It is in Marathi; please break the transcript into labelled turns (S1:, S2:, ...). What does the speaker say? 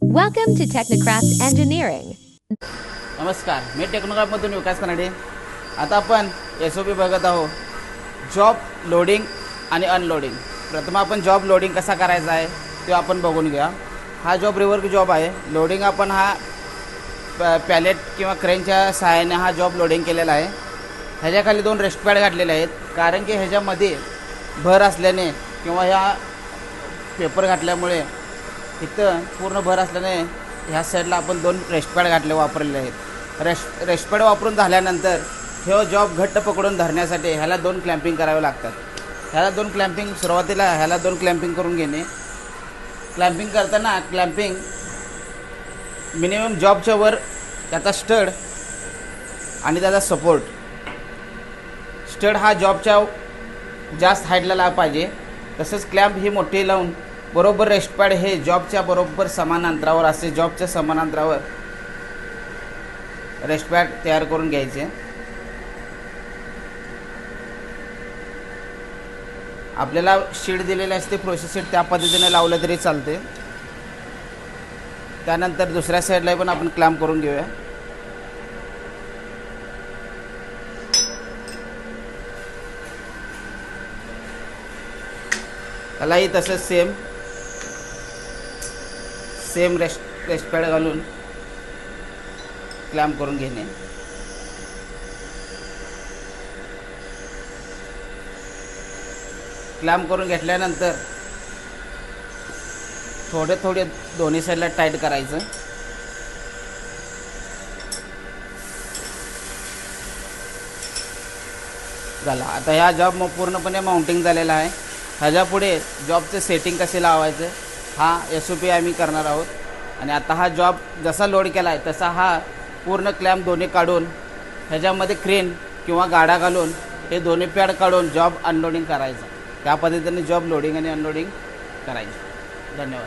S1: Welcome to Technocraft Engineering.
S2: नमस्कार, मी टेक्नोक्रॅफ्टमधून विकास कनाडे. आता आपण SOP बघत आहोत, जॉब लोडिंग आणि अनलोडिंग. प्रथम आपण जॉब लोडिंग कसा करायचा आहे ते आपण बघून घ्या. हा जॉब रिवर्क जॉब आहे. लोडिंग आपण हा पॅलेट किंवा क्रेनच्या सहाय्याने हा जॉब लोडिंग केलेला आहे. ह्याच्याखाली 2 रेस्ट पॅड घातलेले आहेत, कारण की ह्याच्यामध्ये भर असल्याने किंवा ह्या पेपर घातल्यामुळे इथं पूर्ण भर असल्याने ह्या साईडला आपण 2 रेस्ट पॅड वापरलेले आहेत. रेस्ट पॅड वापरून झाल्यानंतर हे जॉब घट्ट पकडून धरण्यासाठी ह्याला 2 क्लॅम्पिंग करावे लागतात. ह्याला 2 क्लॅम्पिंग सुरुवातीला ह्याला 2 क्लॅम्पिंग करून घेणे. क्लॅम्पिंग करताना क्लॅम्पिंग मिनिमम जॉबच्या वर त्याचा स्टड आणि त्याचा सपोर्ट. स्टड हा जॉबच्या जास्त हाईटला लाग पाहिजे. तसंच क्लॅम्प ही मोठी लावून बरोबर रेस्ट पॅड हे जॉबच्या बरोबर समान अंतरावर असे जॉबच्या समान अंतरावर रेस्ट पॅड तयार करून घ्यायचे. आपल्याला शीट दिलेली असते, प्रोसेस शीट, त्या पद्धतीने लावलं तरी चालते. त्यानंतर दुसऱ्या साईडला पण आपण क्लॅम्प करून घेऊया. त्यालाही तसंच सेम रेस्ट पॅड घालून क्लॅम्प करून घेणे. क्लॅम्प करून घेतल्यानंतर थोडे दोन्ही साईडला टाईट करायचं. झाला. आता ह्या जॉब पूर्णपणे माउंटिंग झालेला आहे. ह्याच्या पुढे जॉबचे सेटिंग कसे लावायचं हा SOP आम्ही करणार आहोत. आणि आता हा जॉब जसा लोड केला आहे तसा हा पूर्ण क्लॅम्प दोन्ही काढून ह्याच्यामध्ये क्रेन किंवा गाडा घालून हे दोन्ही पॅड काढून जॉब अनलोडिंग करायचं. त्या पद्धतीने जॉब लोडिंग आणि अनलोडिंग करायचं. धन्यवाद.